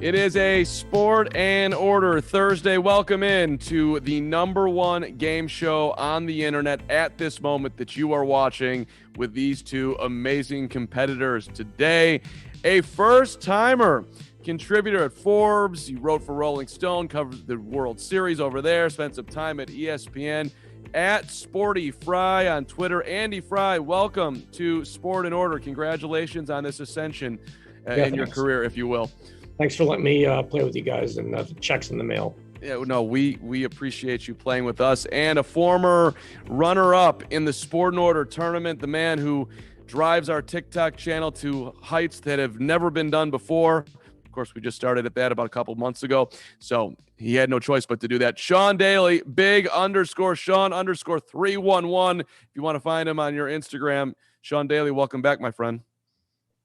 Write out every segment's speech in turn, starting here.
It is a Sport and Order Thursday. Welcome in to the number one game show on the internet at this moment that you are watching with these two amazing competitors. Today, a first-timer contributor at Forbes. He wrote for Rolling Stone, covered the World Series over there, spent some time at ESPN. At Sporty Frye on Twitter. Andy Frye, welcome to Sport and Order. Congratulations on this ascension in your career, if you will. Thanks for letting me play with you guys and the checks in the mail. Yeah, no, we appreciate you playing with us. And a former runner-up in the Sport and Order tournament, the man who drives our TikTok channel to heights that have never been done before. Of course, we just started at that about a couple months ago, so he had no choice but to do that. Sean Daley, big underscore Sean underscore 311. If you want to find him on your Instagram, Sean Daley, welcome back, my friend.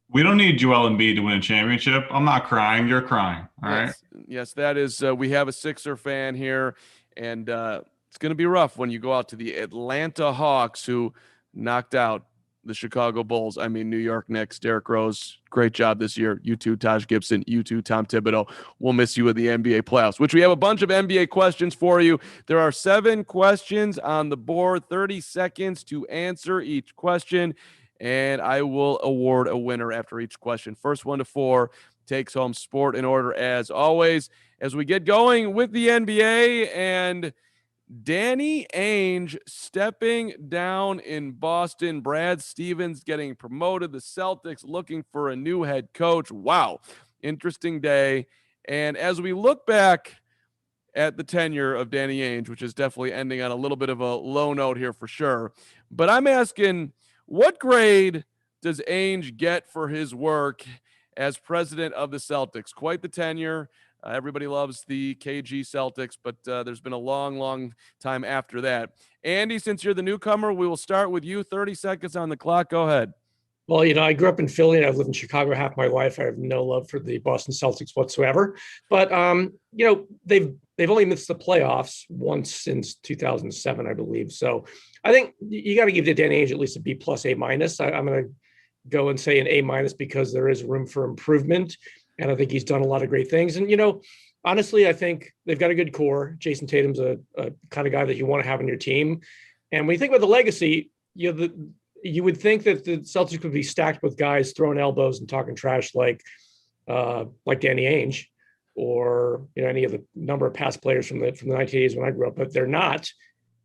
We don't need Joel Embiid to win a championship. I'm not crying. You're crying. All right. Yes, that is. We have a Sixer fan here, and it's going to be rough when you go out to the Atlanta Hawks, who knocked out the Chicago Bulls. I mean, New York Knicks. Derrick Rose, great job this year. You too, Taj Gibson. You too, Tom Thibodeau. We'll miss you in the NBA playoffs, which we have a bunch of NBA questions for you. There are 7 questions on the board, 30 seconds to answer each question, and I will award a winner after each question. First 1 to 4 takes home Sport and Order as always. As we get going with the NBA and Danny Ainge stepping down in Boston, Brad Stevens getting promoted, the Celtics looking for a new head coach. Wow, interesting day. And as we look back at the tenure of Danny Ainge, which is definitely ending on a little bit of a low note here for sure, but I'm asking, what grade does Ainge get for his work as president of the Celtics? Quite the tenure. Everybody loves the KG Celtics, but there's been a long, long time after that. Andy, since you're the newcomer, we will start with you. 30 seconds on the clock. Go ahead. Well, I grew up in Philly and I've lived in Chicago half my life. I have no love for the Boston Celtics whatsoever. But, they've only missed the playoffs once since 2007, I believe. So I think you got to give Danny Ainge at least a B plus, A minus. I'm going to go and say an A minus because there is room for improvement. And I think he's done a lot of great things. And, honestly, I think they've got a good core. Jason Tatum's a kind of guy that you want to have on your team. And when you think about the legacy, you would think that the Celtics would be stacked with guys throwing elbows and talking trash like Danny Ainge or any of the number of past players from the 1980s when I grew up, but they're not.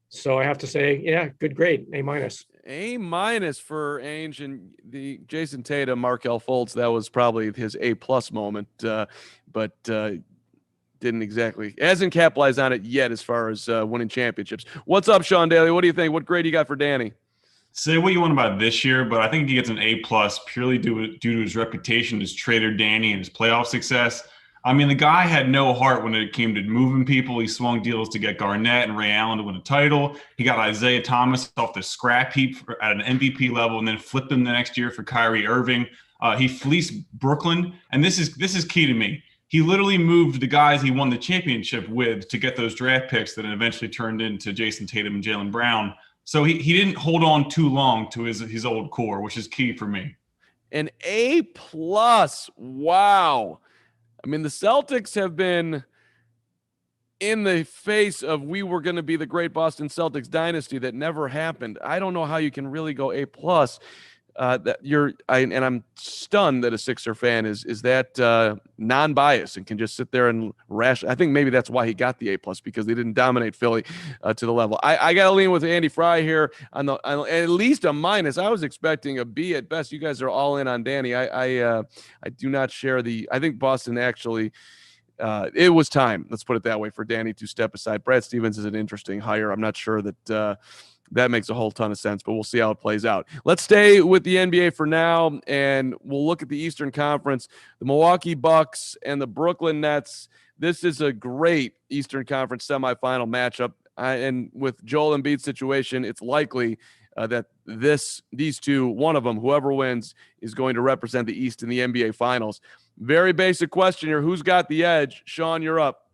So I have to say, yeah, good grade, A minus. A minus for Ainge and the Jason Tatum, Markelle Fultz. That was probably his A plus moment, but didn't exactly hasn't capitalized on it yet as far as winning championships. What's up, Sean Daley? What do you think? What grade you got for Danny? Say what you want about this year, but I think he gets an A plus purely due to his reputation as Trader Danny and his playoff success. I mean, the guy had no heart when it came to moving people. He swung deals to get Garnett and Ray Allen to win a title. He got Isaiah Thomas off the scrap heap at an MVP level and then flipped him the next year for Kyrie Irving. He fleeced Brooklyn, and this is key to me. He literally moved the guys he won the championship with to get those draft picks that eventually turned into Jason Tatum and Jaylen Brown. So he didn't hold on too long to his old core, which is key for me. An A plus. Wow. I mean, the Celtics have been in the face of we were going to be the great Boston Celtics dynasty that never happened. I don't know how you can really go A plus. And I'm stunned that a Sixer fan is that non-biased and can just sit there and rash. I think maybe that's why he got the A plus, because they didn't dominate Philly to the level. I got to lean with Andy Frye here on at least a minus. I was expecting a B at best. You guys are all in on Danny. I do not share I think Boston actually. It was time, let's put it that way, for Danny to step aside. Brad Stevens is an interesting hire. I'm not sure that that makes a whole ton of sense, but we'll see how it plays out. Let's stay with the NBA for now, and we'll look at the Eastern Conference. The Milwaukee Bucks and the Brooklyn Nets. This is a great Eastern Conference semifinal matchup, and with Joel Embiid's situation, it's likely that these two, one of them, whoever wins, is going to represent the East in the NBA Finals. Very basic question here. Who's got the edge? Sean, you're up.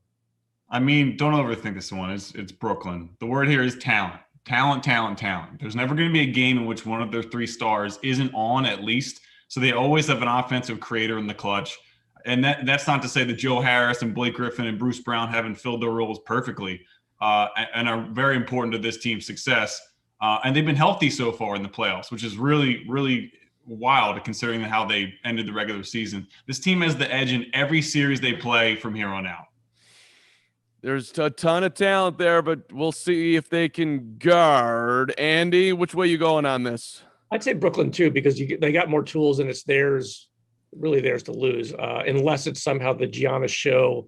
I mean, don't overthink this one. It's Brooklyn. The word here is talent. Talent. There's never going to be a game in which one of their 3 stars isn't on at least. So they always have an offensive creator in the clutch. And that's not to say that Joe Harris and Blake Griffin and Bruce Brown haven't filled their roles perfectly and are very important to this team's success. And they've been healthy so far in the playoffs, which is really, really wild considering how they ended the regular season. This team has the edge in every series they play from here on out. There's a ton of talent there, but we'll see if they can guard. Andy, which way you going on this? I'd say Brooklyn too, because they got more tools and it's really theirs to lose, unless it's somehow the Giannis show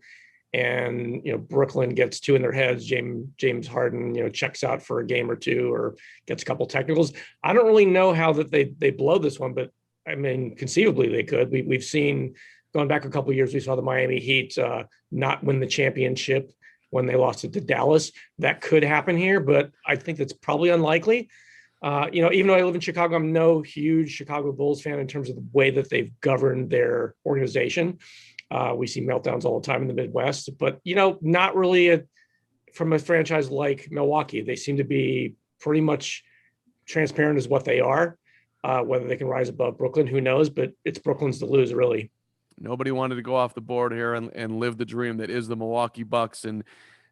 and, Brooklyn gets two in their heads. James Harden, checks out for a game or two or gets a couple technicals. I don't really know how that they blow this one, but I mean, conceivably they could. We've seen, going back a couple of years, we saw the Miami Heat not win the championship when they lost it to Dallas. That could happen here, but I think that's probably unlikely. Even though I live in Chicago, I'm no huge Chicago Bulls fan in terms of the way that they've governed their organization. We see meltdowns all the time in the Midwest, but, not really from a franchise like Milwaukee. They seem to be pretty much transparent as what they are. Whether they can rise above Brooklyn, who knows, but it's Brooklyn's to lose, really. Nobody wanted to go off the board here and live the dream that is the Milwaukee Bucks. And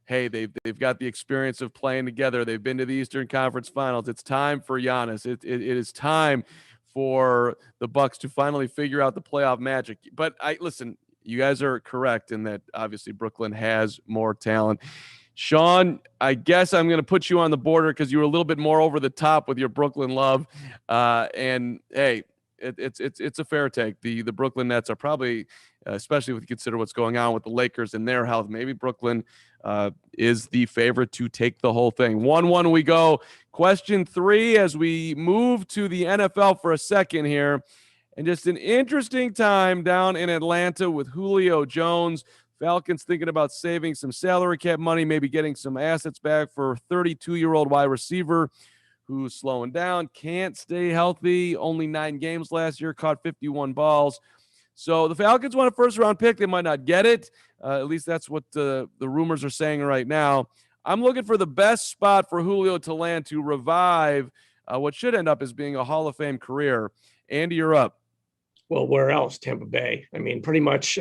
hey, they've got the experience of playing together. They've been to the Eastern Conference Finals. It's time for Giannis. It is time for the Bucks to finally figure out the playoff magic. But listen, you guys are correct in that obviously Brooklyn has more talent. Sean, I guess I'm going to put you on the border because you were a little bit more over the top with your Brooklyn love. And hey, it's a fair take. The Brooklyn Nets are probably, especially if you consider what's going on with the Lakers and their health, maybe Brooklyn is the favorite to take the whole thing. 1-1 we go. Question 3 as we move to the NFL for a second here. And just an interesting time down in Atlanta with Julio Jones. Falcons thinking about saving some salary cap money, maybe getting some assets back for 32-year-old wide receiver who's slowing down, can't stay healthy, only 9 games last year, caught 51 balls. So the Falcons want a first-round pick. They might not get it. At least that's what the rumors are saying right now. I'm looking for the best spot for Julio to land to revive what should end up as being a Hall of Fame career. Andy, you're up. Well, where else? Tampa Bay. I mean, pretty much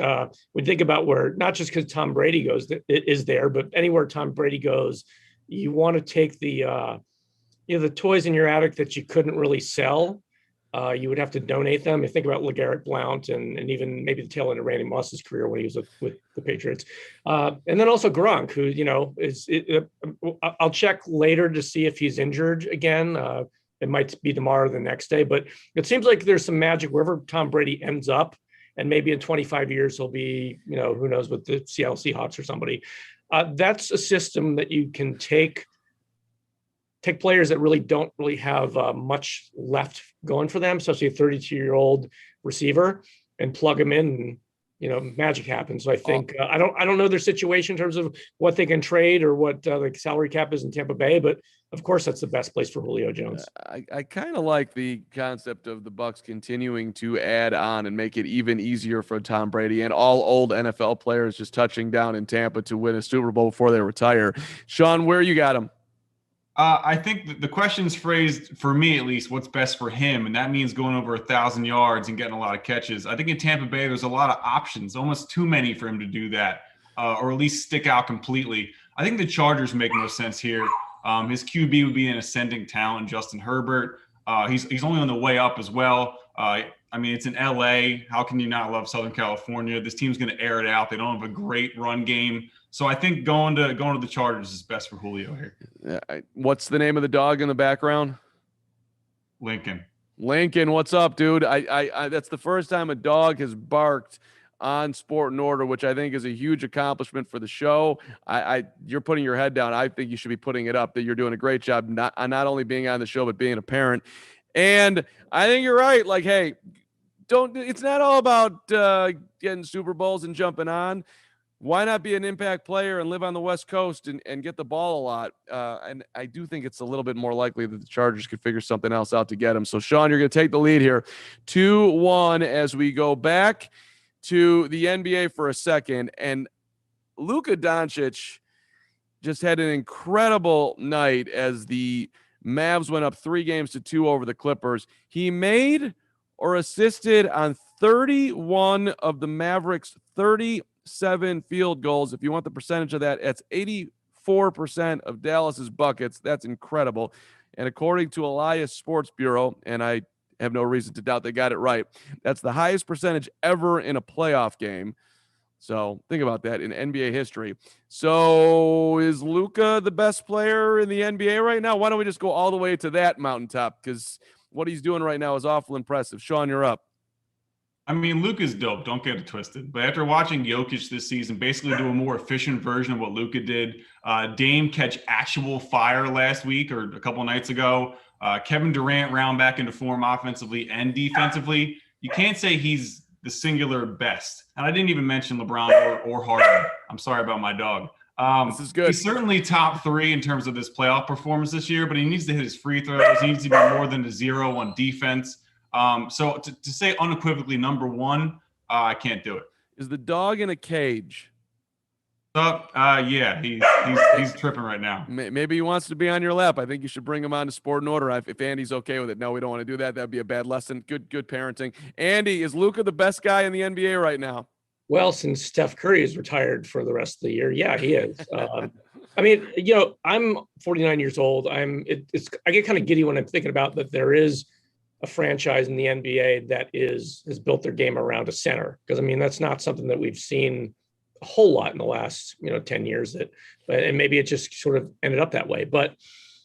we think about where, not just because Tom Brady goes, it is there, but anywhere Tom Brady goes, you want to take the toys in your attic that you couldn't really sell. You would have to donate them. You think about LeGarrette Blount and even maybe the tail end of Randy Moss's career when he was with the Patriots. And then also Gronk, who, I'll check later to see if he's injured again. It might be tomorrow or the next day, but it seems like there's some magic wherever Tom Brady ends up. And maybe in 25 years, he'll be, who knows, with the Seattle Seahawks or somebody. That's a system that you can take players that really don't really have much left going for them, especially a 32-year-old receiver, and plug them in, and, magic happens. So I think I don't know their situation in terms of what they can trade or what the salary cap is in Tampa Bay, but of course that's the best place for Julio Jones. I kind of like the concept of the Bucks continuing to add on and make it even easier for Tom Brady and all old NFL players just touching down in Tampa to win a Super Bowl before they retire. Sean, where you got him? I think the question's phrased, for me at least, what's best for him, and that means going over 1,000 yards and getting a lot of catches. I think in Tampa Bay, there's a lot of options, almost too many for him to do that, or at least stick out completely. I think the Chargers make no sense here. His QB would be an ascending talent, Justin Herbert. He's only on the way up as well. It's in LA. How can you not love Southern California? This team's going to air it out. They don't have a great run game. So I think going to the Chargers is best for Julio here. What's the name of the dog in the background? Lincoln, what's up, dude? I that's the first time a dog has barked on Sport and Order, which I think is a huge accomplishment for the show. You're putting your head down. I think you should be putting it up. That you're doing a great job, not only being on the show but being a parent. And I think you're right. Like, hey, it's not all about getting Super Bowls and jumping on. Why not be an impact player and live on the West Coast and get the ball a lot? And I do think it's a little bit more likely that the Chargers could figure something else out to get him. So, Sean, you're going to take the lead here. 2-1 as we go back to the NBA for a second. And Luka Doncic just had an incredible night as the Mavs went up 3-2 over the Clippers. He made or assisted on 31 of the Mavericks' 37 field goals. If you want the percentage of that, it's 84% of Dallas's buckets. That's incredible. And according to Elias Sports Bureau, and I have no reason to doubt they got it right, that's the highest percentage ever in a playoff game. So think about that in NBA history. So is Luka the best player in the NBA right now? Why don't we just go all the way to that mountaintop? Because what he's doing right now is awful impressive. Sean, you're up. I mean, Luka's dope. Don't get it twisted. But after watching Jokic this season basically do a more efficient version of what Luka did, Dame catch actual fire last week or a couple nights ago, Kevin Durant round back into form offensively and defensively, you can't say he's the singular best. And I didn't even mention LeBron or Harden. I'm sorry about my dog. This is good. He's certainly top 3 in terms of this playoff performance this year, but he needs to hit his free throws. He needs to be more than a 0 on defense. So to say unequivocally number 1, I can't do it. Is the dog in a cage? Yeah, he's tripping right now. Maybe he wants to be on your lap. I think you should bring him on to Sport and Order if Andy's okay with it. No, we don't want to do that. That'd be a bad lesson. Good parenting. Andy, is Luka the best guy in the NBA right now? Well, since Steph Curry is retired for the rest of the year, yeah, he is. I mean, I'm 49 years old. I get kind of giddy when I'm thinking about that there is a franchise in the NBA that has built their game around a center. Because I mean, that's not something that we've seen a whole lot in the last 10 years. And maybe it just sort of ended up that way. But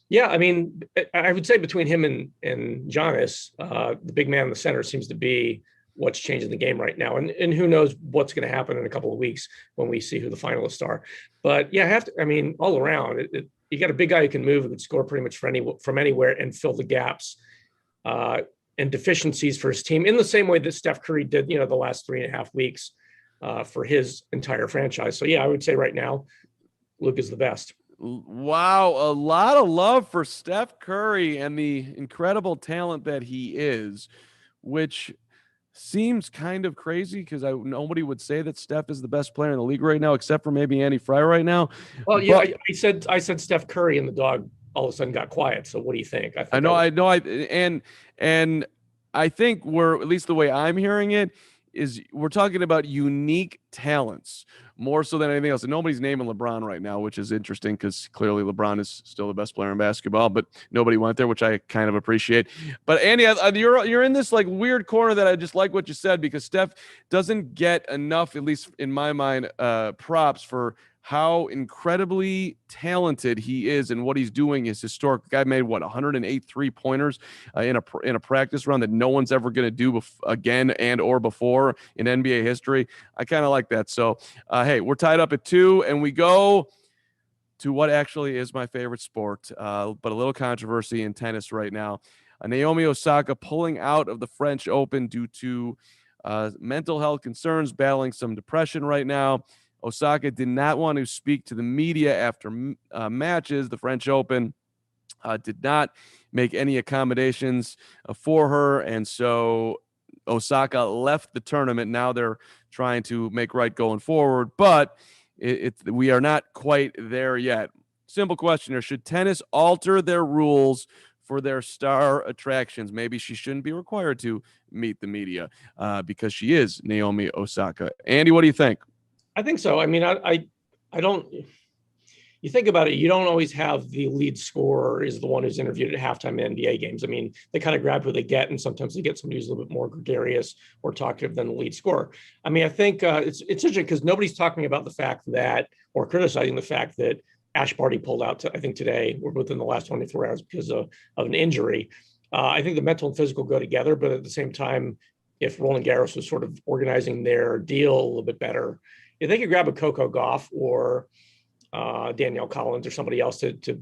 yeah, I mean, I would say between him and Giannis, the big man in the center seems to be what's changing the game right now. And who knows what's going to happen in a couple of weeks when we see who the finalists are. But yeah, all around, you got a big guy who can move, who can score pretty much from anywhere and fill the gaps and deficiencies for his team in the same way that Steph Curry did, the last 3.5 weeks for his entire franchise. So yeah, I would say right now, Luke is the best. Wow, a lot of love for Steph Curry and the incredible talent that he is, which seems kind of crazy because nobody would say that Steph is the best player in the league right now, except for maybe Andy Frye right now. Well, yeah, I said Steph Curry, and the dog all of a sudden got quiet. So what do you think? I know. And I think at least the way I'm hearing it is we're talking about unique talents more so than anything else. And nobody's naming LeBron right now, which is interesting because clearly LeBron is still the best player in basketball, but nobody went there, which I kind of appreciate. But Andy, you're in this like weird corner that I just like what you said, because Steph doesn't get enough, at least in my mind, props for how incredibly talented he is, and what he's doing is historic. The guy made 108 3-pointers in a practice run that no one's ever going to do again and or before in NBA history. I kind of like that. So, hey, we're tied up at 2, and we go to what actually is my favorite sport, but a little controversy in tennis right now. Naomi Osaka pulling out of the French Open due to mental health concerns, battling some depression right now. Osaka did not want to speak to the media after matches. The French Open did not make any accommodations for her, and so Osaka left the tournament. Now they're trying to make right going forward, but we are not quite there yet. Simple question here. Should tennis alter their rules for their star attractions? Maybe she shouldn't be required to meet the media because she is Naomi Osaka. Andy, what do you think? I think so. I mean, I don't. You think about it, you don't always have the lead scorer is the one who's interviewed at halftime in NBA games. I mean, they kind of grab who they get, and sometimes they get somebody who's a little bit more gregarious or talkative than the lead scorer. I mean, I think it's interesting because nobody's talking about the fact that, or criticizing the fact that Ash Barty pulled out, I think today, or within the last 24 hours because of an injury. I think the mental and physical go together, but at the same time, if Roland Garros was sort of organizing their deal a little bit better, if they could grab a Coco Gauff or Danielle Collins or somebody else to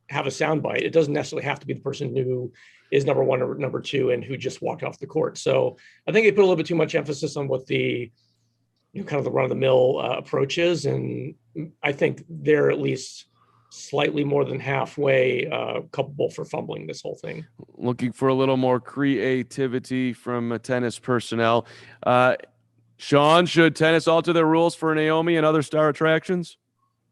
have a soundbite, it doesn't necessarily have to be the person who is number 1 or number 2 and who just walked off the court. So I think they put a little bit too much emphasis on what the kind of the run-of-the-mill approach is, and I think they're at least slightly more than halfway culpable for fumbling this whole thing. Looking for a little more creativity from tennis personnel. Sean, should tennis alter their rules for Naomi and other star attractions?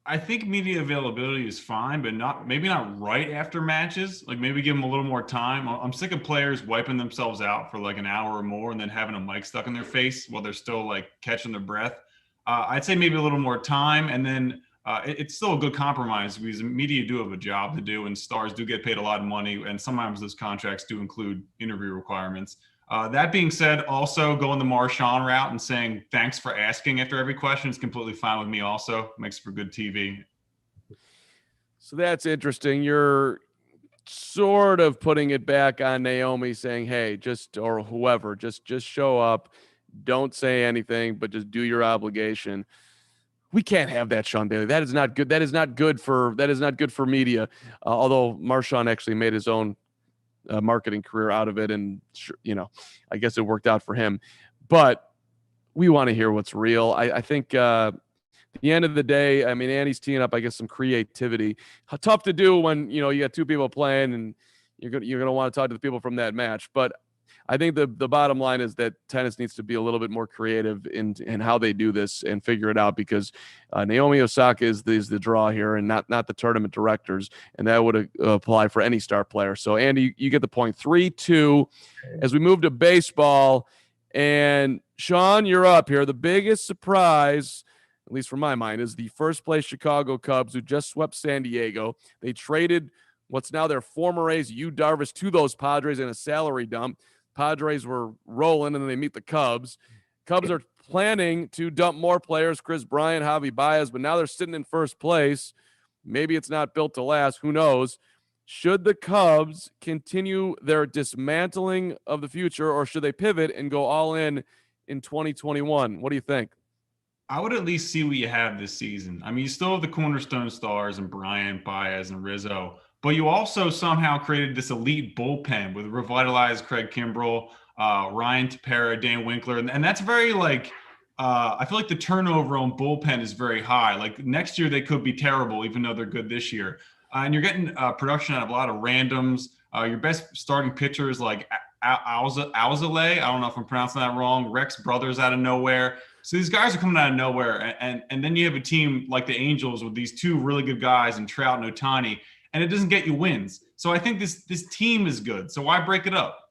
I think media availability is fine, but maybe not right after matches. Like maybe give them a little more time. I'm sick of players wiping themselves out for like an hour or more and then having a mic stuck in their face while they're still like catching their breath. I'd say maybe a little more time, and then it's still a good compromise because media do have a job to do, and stars do get paid a lot of money, and sometimes those contracts do include interview requirements. That being said, also going the Marshawn route and saying thanks for asking after every question is completely fine with me. Also makes for good TV. So that's interesting. You're sort of putting it back on Naomi, saying, "Hey, or whoever, just show up, don't say anything, but just do your obligation." We can't have that, Sean Daley. That is not good. That is not good for media. Although Marshawn actually made his own marketing career out of it, and I guess it worked out for him. But we want to hear what's real. I think at the end of the day, I mean, Andy's teeing up, I guess, some creativity. How tough to do when you got two people playing, and you're gonna want to talk to the people from that match. But I think the bottom line is that tennis needs to be a little bit more creative in how they do this and figure it out, because Naomi Osaka is the draw here, and not the tournament directors, and that would apply for any star player. So Andy, you get the point. 3-2 as we move to baseball, and Sean, you're up here. The biggest surprise, at least from my mind, is the first place Chicago Cubs, who just swept San Diego. They traded what's now their former ace, Yu Darvish, to those Padres in a salary dump. Padres were rolling, and then they meet the Cubs. Cubs are planning to dump more players, Chris Bryant, Javi Baez, but now they're sitting in first place. Maybe it's not built to last. Who knows? Should the Cubs continue their dismantling of the future, or should they pivot and go all in 2021? What do you think? I would at least see what you have this season. I mean, you still have the cornerstone stars and Bryant, Baez, and Rizzo, but you also somehow created this elite bullpen with revitalized Craig Kimbrell, Ryan Tepera, Dan Winkler. And that's very I feel like the turnover on bullpen is very high. Like next year, they could be terrible, even though they're good this year. And you're getting production out of a lot of randoms. Your best starting pitchers like Alzolay, I don't know if I'm pronouncing that wrong, Rex Brothers out of nowhere. So these guys are coming out of nowhere. And then you have a team like the Angels with these two really good guys in Trout and Ohtani, and it doesn't get you wins. So I think this team is good. So why break it up?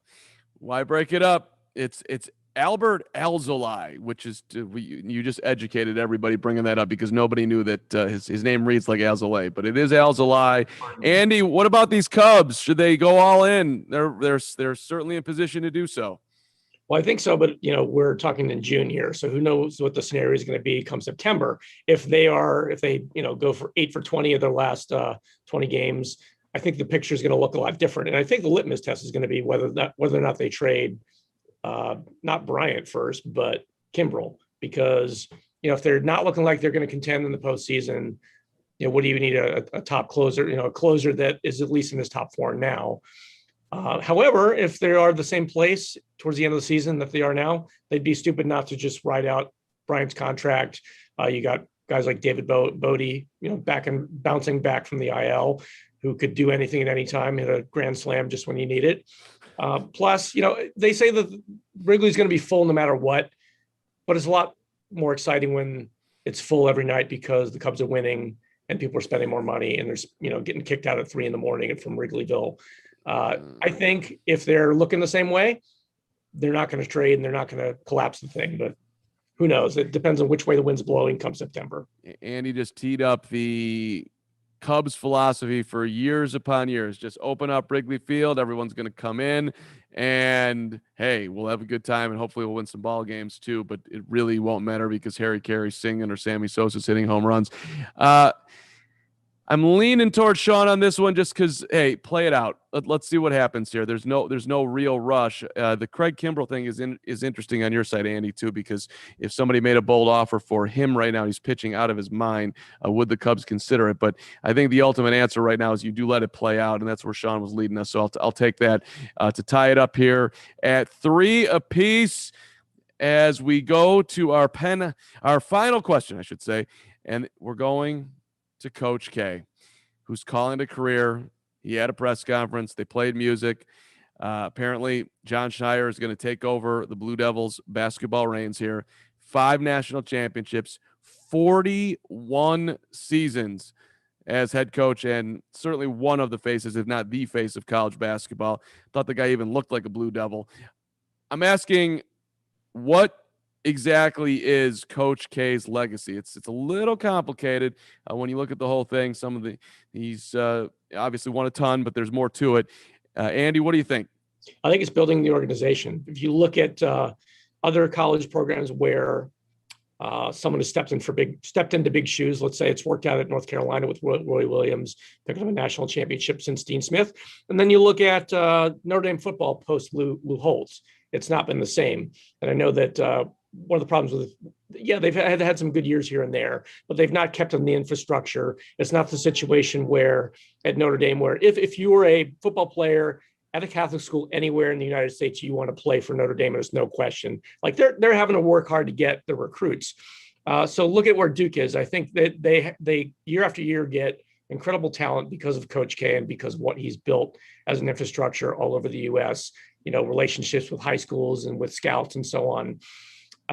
Why break it up? It's Albert Alzolay, which is you just educated everybody bringing that up, because nobody knew that his name reads like Alzolay, but it is Alzolay. Andy, what about these Cubs? Should they go all in? They're certainly in position to do so. Well, I think so, but we're talking in June here, so who knows what the scenario is going to be come September. If they go for 8 for 20 of their last 20 games, I think the picture is going to look a lot different. And I think the litmus test is going to be whether or not they trade not Bryant first, but Kimbrell, because if they're not looking like they're going to contend in the postseason, what do you need a top closer? A closer that is at least in this top 4 now. However, if they are the same place towards the end of the season that they are now, they'd be stupid not to just ride out Bryant's contract. You got guys like David Bodie, bouncing back from the IL, who could do anything at any time, hit a grand slam just when you need it. Plus, they say that Wrigley's going to be full no matter what, but it's a lot more exciting when it's full every night because the Cubs are winning and people are spending more money, and there's, getting kicked out at 3 a.m. from Wrigleyville. I think if they're looking the same way, they're not going to trade and they're not going to collapse the thing, but who knows? It depends on which way the wind's blowing come September. Andy just teed up the Cubs philosophy for years upon years. Just open up Wrigley Field. Everyone's going to come in, and hey, we'll have a good time, and hopefully we'll win some ball games too, but it really won't matter because Harry Carey's singing or Sammy Sosa's hitting home runs. I'm leaning towards Sean on this one just because, hey, play it out. Let's see what happens here. There's no real rush. The Craig Kimbrell thing is interesting on your side, Andy, too, because if somebody made a bold offer for him right now, he's pitching out of his mind, would the Cubs consider it? But I think the ultimate answer right now is you do let it play out, and that's where Sean was leading us. So I'll take that to tie it up here at 3 apiece as we go to our final question, I should say, and we're going to Coach K, who's calling it a career. He had a press conference. They played music. Apparently, John Schneider is going to take over the Blue Devils basketball reins here. 5 national championships, 41 seasons as head coach, and certainly one of the faces, if not the face, of college basketball. Thought the guy even looked like a Blue Devil. I'm asking, what exactly is Coach K's legacy? It's a little complicated when you look at the whole thing. He's obviously won a ton, but there's more to it. Andy, what do you think? I think it's building the organization. If you look at other college programs where someone has stepped into big shoes, let's say it's worked out at North Carolina with Roy Williams, picking up a national championship since Dean Smith. And then you look at Notre Dame football post Lou Holtz. It's not been the same. And I know that one of the problems with, they've had some good years here and there, but they've not kept on the infrastructure. It's not the situation where at Notre Dame, where if you were a football player at a Catholic school anywhere in the United States, you want to play for Notre Dame, there's no question. Like they're having to work hard to get the recruits. So look at where Duke is. I think that they year after year get incredible talent because of Coach K and because of what he's built as an infrastructure all over the U.S., relationships with high schools and with scouts and so on.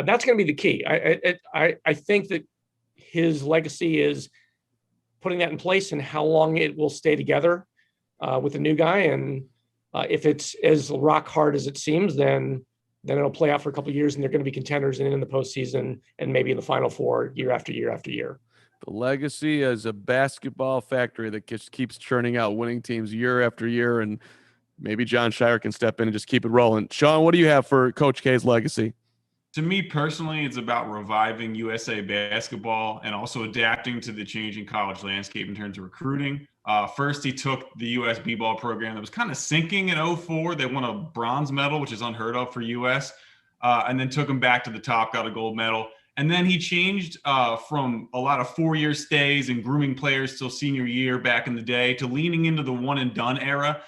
That's going to be the key. I think that his legacy is putting that in place and how long it will stay together with the new guy. And if it's as rock hard as it seems, then it'll play out for a couple of years and they're going to be contenders and in the postseason and maybe in the Final Four year after year after year. The legacy is a basketball factory that just keeps churning out winning teams year after year, and maybe John Shire can step in and just keep it rolling. Sean, what do you have for Coach K's legacy? To me personally, it's about reviving USA basketball and also adapting to the changing college landscape in terms of recruiting. First, he took the US B-ball program that was kind of sinking in 2004. They won a bronze medal, which is unheard of for US, and then took them back to the top, got a gold medal. And then he changed from a lot of four-year stays and grooming players till senior year back in the day to leaning into the one-and-done era.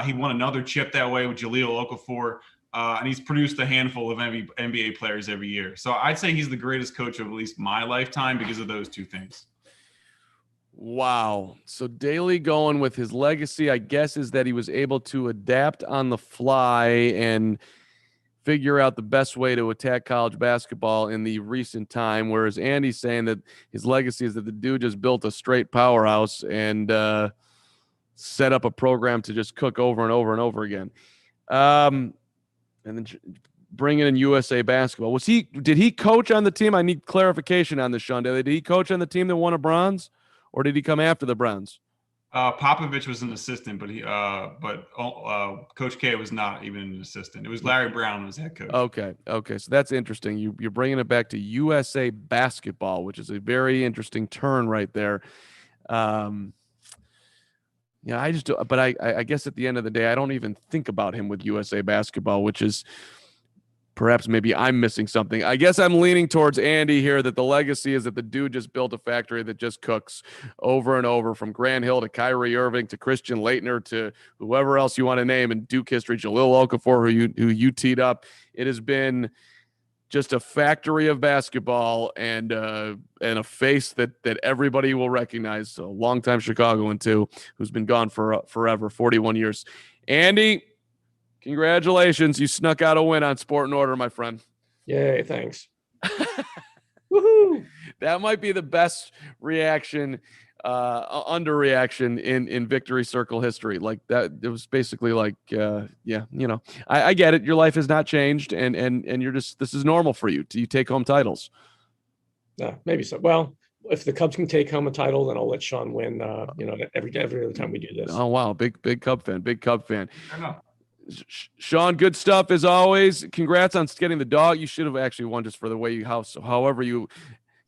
He won another chip that way with Jahlil Okafor. And he's produced a handful of NBA players every year. So I'd say he's the greatest coach of at least my lifetime because of those two things. Wow. So Daley going with his legacy, I guess, is that he was able to adapt on the fly and figure out the best way to attack college basketball in the recent time. Whereas Andy's saying that his legacy is that the dude just built a straight powerhouse and set up a program to just cook over and over and over again. And then bringing in USA basketball. Did he coach on the team? I need clarification on this, Sean Daley. Did he coach on the team that won a bronze, or did he come after the bronze? Popovich was an assistant, but Coach K was not even an assistant. It was Larry Brown was head coach. Okay. So that's interesting. You're bringing it back to USA basketball, which is a very interesting turn right there. Yeah, I guess at the end of the day, I don't even think about him with USA basketball, which is perhaps maybe I'm missing something. I guess I'm leaning towards Andy here, that the legacy is that the dude just built a factory that just cooks over and over, from Grant Hill to Kyrie Irving to Christian Laettner to whoever else you want to name in Duke history, Jahlil Okafor, who you teed up. It has been just a factory of basketball and a face that everybody will recognize. A longtime Chicagoan too, who's been gone for forever, 41 years. Andy, congratulations! You snuck out a win on Sport and Order, my friend. Yay! Thanks. Woohoo! That might be the best reaction, underreaction in Victory Circle history. Like that, it was basically like, I get it. Your life has not changed, and you're just, this is normal for you. You take home titles. Yeah, maybe so. Well, if the Cubs can take home a title, then I'll let Sean win. Every other time we do this. Oh wow, big Cub fan. I know. Sean, good stuff as always. Congrats on getting the dog. You should have actually won just for the way however you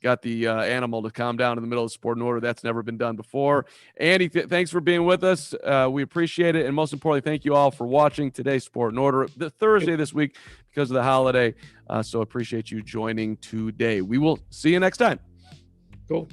got the animal to calm down in the middle of Sport and Order. That's never been done before. Andy, thanks for being with us. We appreciate it. And most importantly, thank you all for watching today's Sport and Order, the Thursday this week because of the holiday. So appreciate you joining today. We will see you next time. Cool.